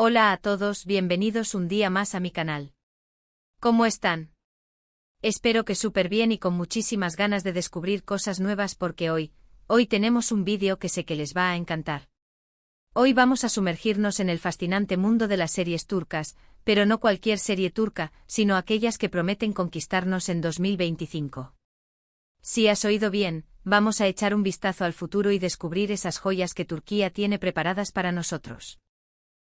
Hola a todos, bienvenidos un día más a mi canal. ¿Cómo están? Espero que súper bien y con muchísimas ganas de descubrir cosas nuevas porque hoy tenemos un vídeo que sé que les va a encantar. Hoy vamos a sumergirnos en el fascinante mundo de las series turcas, pero no cualquier serie turca, sino aquellas que prometen conquistarnos en 2025. Si has oído bien, vamos a echar un vistazo al futuro y descubrir esas joyas que Turquía tiene preparadas para nosotros.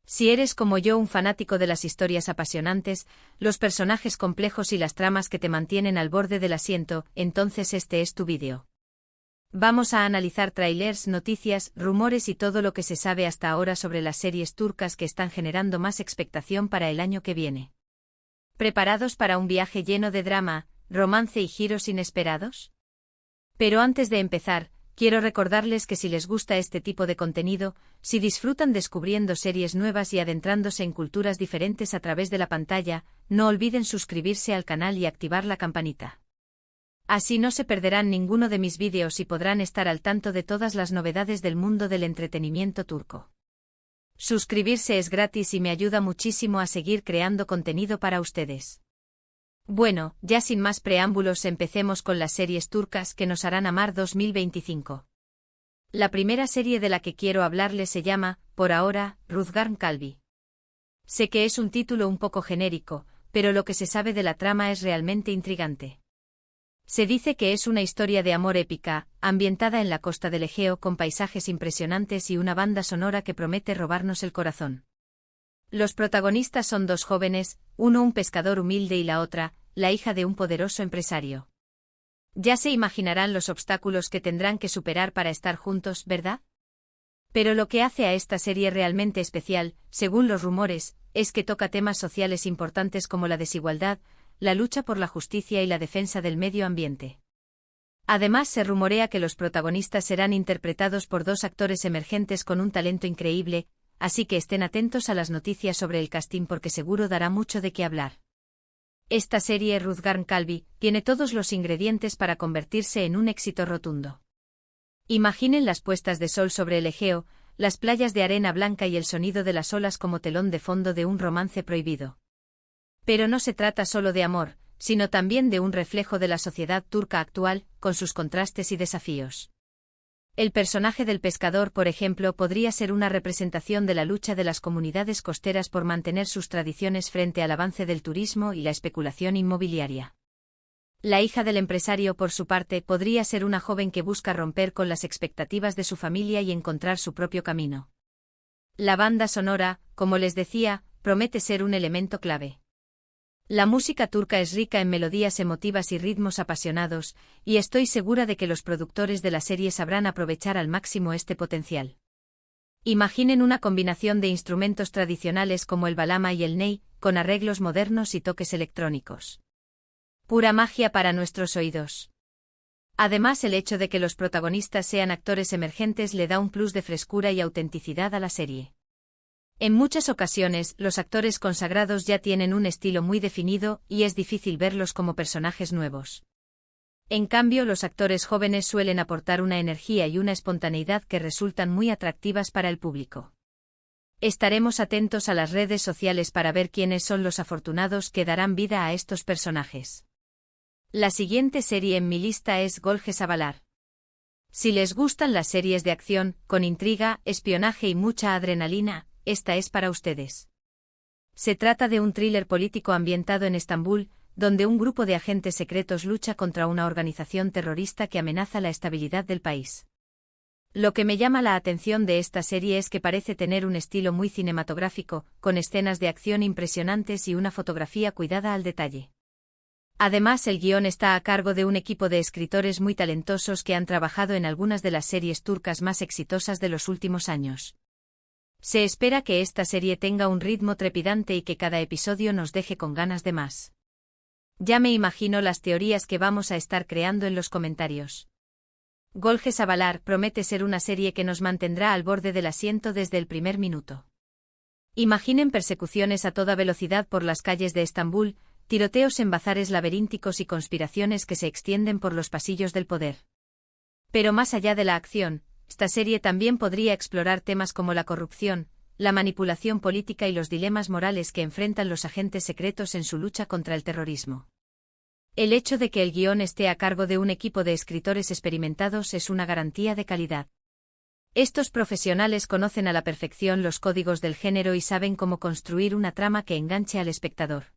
Si eres como yo un fanático de las historias apasionantes, los personajes complejos y las tramas que te mantienen al borde del asiento, entonces este es tu vídeo. Vamos a analizar trailers, noticias, rumores y todo lo que se sabe hasta ahora sobre las series turcas que están generando más expectación para el año que viene. ¿Preparados para un viaje lleno de drama, romance y giros inesperados? Pero antes de empezar, quiero recordarles que si les gusta este tipo de contenido, si disfrutan descubriendo series nuevas y adentrándose en culturas diferentes a través de la pantalla, no olviden suscribirse al canal y activar la campanita. Así no se perderán ninguno de mis vídeos y podrán estar al tanto de todas las novedades del mundo del entretenimiento turco. Suscribirse es gratis y me ayuda muchísimo a seguir creando contenido para ustedes. Bueno, ya sin más preámbulos empecemos con las series turcas que nos harán amar 2025. La primera serie de la que quiero hablarles se llama, por ahora, Ruzgar Kalbi. Sé que es un título un poco genérico, pero lo que se sabe de la trama es realmente intrigante. Se dice que es una historia de amor épica, ambientada en la costa del Egeo con paisajes impresionantes y una banda sonora que promete robarnos el corazón. Los protagonistas son dos jóvenes, uno un pescador humilde y la otra, la hija de un poderoso empresario. Ya se imaginarán los obstáculos que tendrán que superar para estar juntos, ¿verdad? Pero lo que hace a esta serie realmente especial, según los rumores, es que toca temas sociales importantes como la desigualdad, la lucha por la justicia y la defensa del medio ambiente. Además se rumorea que los protagonistas serán interpretados por dos actores emergentes con un talento increíble, así que estén atentos a las noticias sobre el casting porque seguro dará mucho de qué hablar. Esta serie Ruzgar Kalbi tiene todos los ingredientes para convertirse en un éxito rotundo. Imaginen las puestas de sol sobre el Egeo, las playas de arena blanca y el sonido de las olas como telón de fondo de un romance prohibido. Pero no se trata solo de amor, sino también de un reflejo de la sociedad turca actual, con sus contrastes y desafíos. El personaje del pescador, por ejemplo, podría ser una representación de la lucha de las comunidades costeras por mantener sus tradiciones frente al avance del turismo y la especulación inmobiliaria. La hija del empresario, por su parte, podría ser una joven que busca romper con las expectativas de su familia y encontrar su propio camino. La banda sonora, como les decía, promete ser un elemento clave. La música turca es rica en melodías emotivas y ritmos apasionados, y estoy segura de que los productores de la serie sabrán aprovechar al máximo este potencial. Imaginen una combinación de instrumentos tradicionales como el balama y el ney, con arreglos modernos y toques electrónicos. Pura magia para nuestros oídos. Además, el hecho de que los protagonistas sean actores emergentes le da un plus de frescura y autenticidad a la serie. En muchas ocasiones, los actores consagrados ya tienen un estilo muy definido y es difícil verlos como personajes nuevos. En cambio, los actores jóvenes suelen aportar una energía y una espontaneidad que resultan muy atractivas para el público. Estaremos atentos a las redes sociales para ver quiénes son los afortunados que darán vida a estos personajes. La siguiente serie en mi lista es Golje Savalar. Si les gustan las series de acción, con intriga, espionaje y mucha adrenalina, esta es para ustedes. Se trata de un thriller político ambientado en Estambul, donde un grupo de agentes secretos lucha contra una organización terrorista que amenaza la estabilidad del país. Lo que me llama la atención de esta serie es que parece tener un estilo muy cinematográfico, con escenas de acción impresionantes y una fotografía cuidada al detalle. Además, el guión está a cargo de un equipo de escritores muy talentosos que han trabajado en algunas de las series turcas más exitosas de los últimos años. Se espera que esta serie tenga un ritmo trepidante y que cada episodio nos deje con ganas de más. Ya me imagino las teorías que vamos a estar creando en los comentarios. Golje Savalar promete ser una serie que nos mantendrá al borde del asiento desde el primer minuto. Imaginen persecuciones a toda velocidad por las calles de Estambul, tiroteos en bazares laberínticos y conspiraciones que se extienden por los pasillos del poder. Pero más allá de la acción, esta serie también podría explorar temas como la corrupción, la manipulación política y los dilemas morales que enfrentan los agentes secretos en su lucha contra el terrorismo. El hecho de que el guión esté a cargo de un equipo de escritores experimentados es una garantía de calidad. Estos profesionales conocen a la perfección los códigos del género y saben cómo construir una trama que enganche al espectador.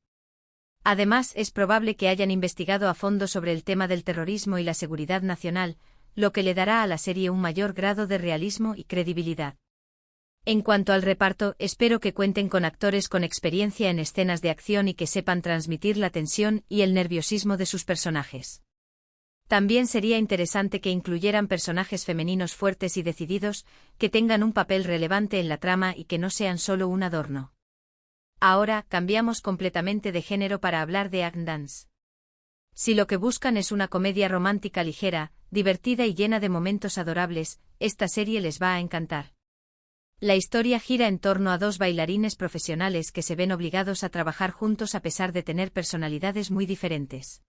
Además, es probable que hayan investigado a fondo sobre el tema del terrorismo y la seguridad nacional, lo que le dará a la serie un mayor grado de realismo y credibilidad. En cuanto al reparto, espero que cuenten con actores con experiencia en escenas de acción y que sepan transmitir la tensión y el nerviosismo de sus personajes. También sería interesante que incluyeran personajes femeninos fuertes y decididos, que tengan un papel relevante en la trama y que no sean solo un adorno. Ahora, cambiamos completamente de género para hablar de Act Dance. Si lo que buscan es una comedia romántica ligera, divertida y llena de momentos adorables, esta serie les va a encantar. La historia gira en torno a dos bailarines profesionales que se ven obligados a trabajar juntos a pesar de tener personalidades muy diferentes.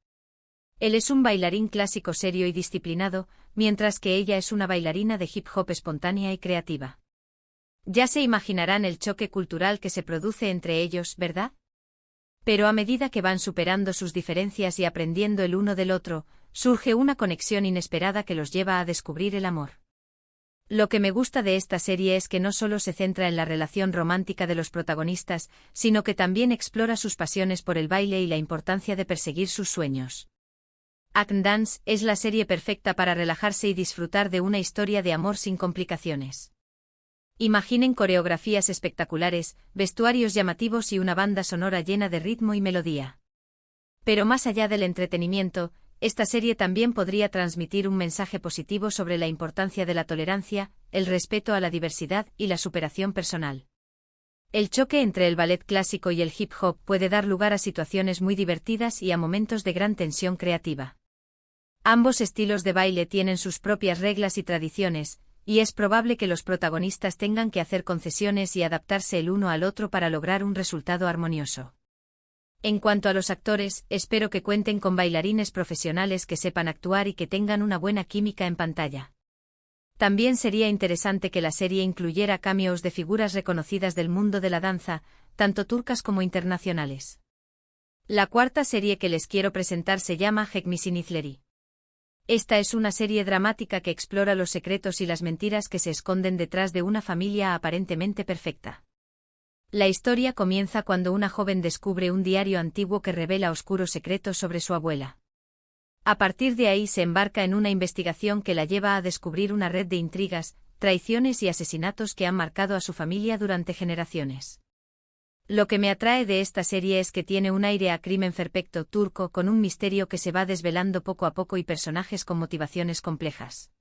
Él es un bailarín clásico serio y disciplinado, mientras que ella es una bailarina de hip hop espontánea y creativa. Ya se imaginarán el choque cultural que se produce entre ellos, ¿verdad? Pero a medida que van superando sus diferencias y aprendiendo el uno del otro, surge una conexión inesperada que los lleva a descubrir el amor. Lo que me gusta de esta serie es que no solo se centra en la relación romántica de los protagonistas, sino que también explora sus pasiones por el baile y la importancia de perseguir sus sueños. Act Dance es la serie perfecta para relajarse y disfrutar de una historia de amor sin complicaciones. Imaginen coreografías espectaculares, vestuarios llamativos y una banda sonora llena de ritmo y melodía. Pero más allá del entretenimiento, esta serie también podría transmitir un mensaje positivo sobre la importancia de la tolerancia, el respeto a la diversidad y la superación personal. El choque entre el ballet clásico y el hip hop puede dar lugar a situaciones muy divertidas y a momentos de gran tensión creativa. Ambos estilos de baile tienen sus propias reglas y tradiciones, y es probable que los protagonistas tengan que hacer concesiones y adaptarse el uno al otro para lograr un resultado armonioso. En cuanto a los actores, espero que cuenten con bailarines profesionales que sepan actuar y que tengan una buena química en pantalla. También sería interesante que la serie incluyera cameos de figuras reconocidas del mundo de la danza, tanto turcas como internacionales. La cuarta serie que les quiero presentar se llama Hekmisinizleri. Esta es una serie dramática que explora los secretos y las mentiras que se esconden detrás de una familia aparentemente perfecta. La historia comienza cuando una joven descubre un diario antiguo que revela oscuros secretos sobre su abuela. A partir de ahí se embarca en una investigación que la lleva a descubrir una red de intrigas, traiciones y asesinatos que han marcado a su familia durante generaciones. Lo que me atrae de esta serie es que tiene un aire a crimen perfecto turco con un misterio que se va desvelando poco a poco y personajes con motivaciones complejas.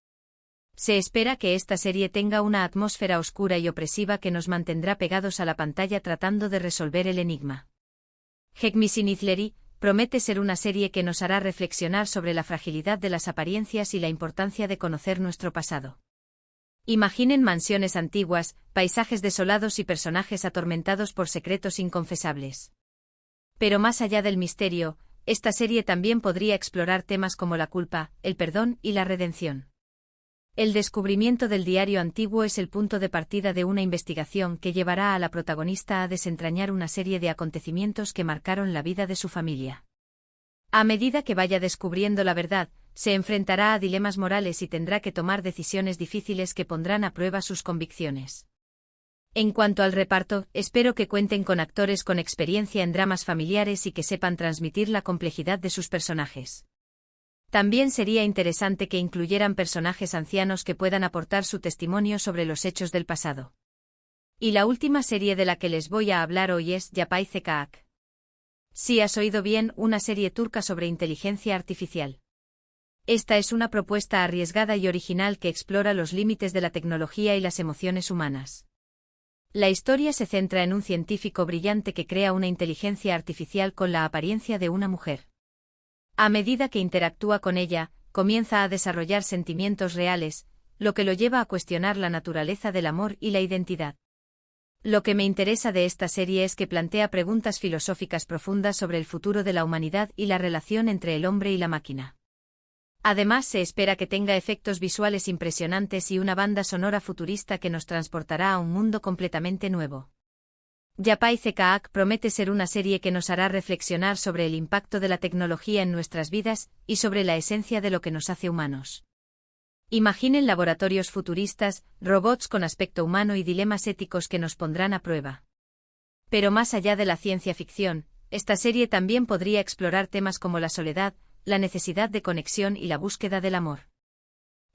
Se espera que esta serie tenga una atmósfera oscura y opresiva que nos mantendrá pegados a la pantalla tratando de resolver el enigma. Hekmisinizleri promete ser una serie que nos hará reflexionar sobre la fragilidad de las apariencias y la importancia de conocer nuestro pasado. Imaginen mansiones antiguas, paisajes desolados y personajes atormentados por secretos inconfesables. Pero más allá del misterio, esta serie también podría explorar temas como la culpa, el perdón y la redención. El descubrimiento del diario antiguo es el punto de partida de una investigación que llevará a la protagonista a desentrañar una serie de acontecimientos que marcaron la vida de su familia. A medida que vaya descubriendo la verdad, se enfrentará a dilemas morales y tendrá que tomar decisiones difíciles que pondrán a prueba sus convicciones. En cuanto al reparto, espero que cuenten con actores con experiencia en dramas familiares y que sepan transmitir la complejidad de sus personajes. También sería interesante que incluyeran personajes ancianos que puedan aportar su testimonio sobre los hechos del pasado. Y la última serie de la que les voy a hablar hoy es Yapay Zekaak. Si has oído bien, una serie turca sobre inteligencia artificial. Esta es una propuesta arriesgada y original que explora los límites de la tecnología y las emociones humanas. La historia se centra en un científico brillante que crea una inteligencia artificial con la apariencia de una mujer. A medida que interactúa con ella, comienza a desarrollar sentimientos reales, lo que lo lleva a cuestionar la naturaleza del amor y la identidad. Lo que me interesa de esta serie es que plantea preguntas filosóficas profundas sobre el futuro de la humanidad y la relación entre el hombre y la máquina. Además, se espera que tenga efectos visuales impresionantes y una banda sonora futurista que nos transportará a un mundo completamente nuevo. Yapai Cekaak promete ser una serie que nos hará reflexionar sobre el impacto de la tecnología en nuestras vidas y sobre la esencia de lo que nos hace humanos. Imaginen laboratorios futuristas, robots con aspecto humano y dilemas éticos que nos pondrán a prueba. Pero más allá de la ciencia ficción, esta serie también podría explorar temas como la soledad, la necesidad de conexión y la búsqueda del amor.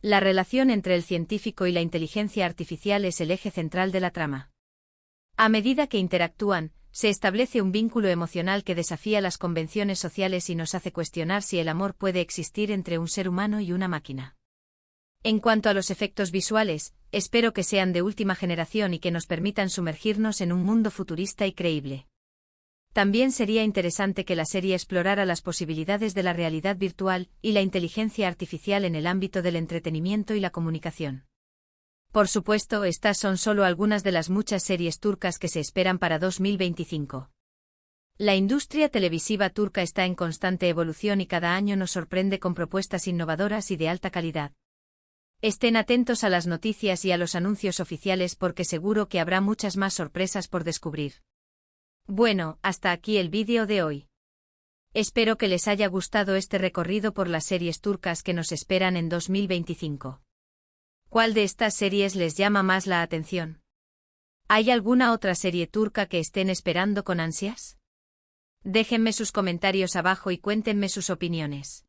La relación entre el científico y la inteligencia artificial es el eje central de la trama. A medida que interactúan, se establece un vínculo emocional que desafía las convenciones sociales y nos hace cuestionar si el amor puede existir entre un ser humano y una máquina. En cuanto a los efectos visuales, espero que sean de última generación y que nos permitan sumergirnos en un mundo futurista y creíble. También sería interesante que la serie explorara las posibilidades de la realidad virtual y la inteligencia artificial en el ámbito del entretenimiento y la comunicación. Por supuesto, estas son solo algunas de las muchas series turcas que se esperan para 2025. La industria televisiva turca está en constante evolución y cada año nos sorprende con propuestas innovadoras y de alta calidad. Estén atentos a las noticias y a los anuncios oficiales porque seguro que habrá muchas más sorpresas por descubrir. Bueno, hasta aquí el vídeo de hoy. Espero que les haya gustado este recorrido por las series turcas que nos esperan en 2025. ¿Cuál de estas series les llama más la atención? ¿Hay alguna otra serie turca que estén esperando con ansias? Déjenme sus comentarios abajo y cuéntenme sus opiniones.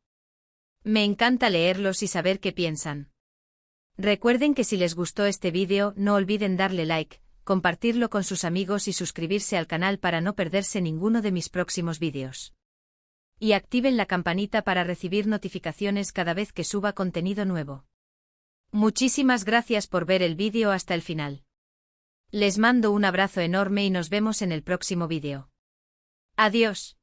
Me encanta leerlos y saber qué piensan. Recuerden que si les gustó este vídeo, no olviden darle like, compartirlo con sus amigos y suscribirse al canal para no perderse ninguno de mis próximos vídeos. Y activen la campanita para recibir notificaciones cada vez que suba contenido nuevo. Muchísimas gracias por ver el vídeo hasta el final. Les mando un abrazo enorme y nos vemos en el próximo vídeo. Adiós.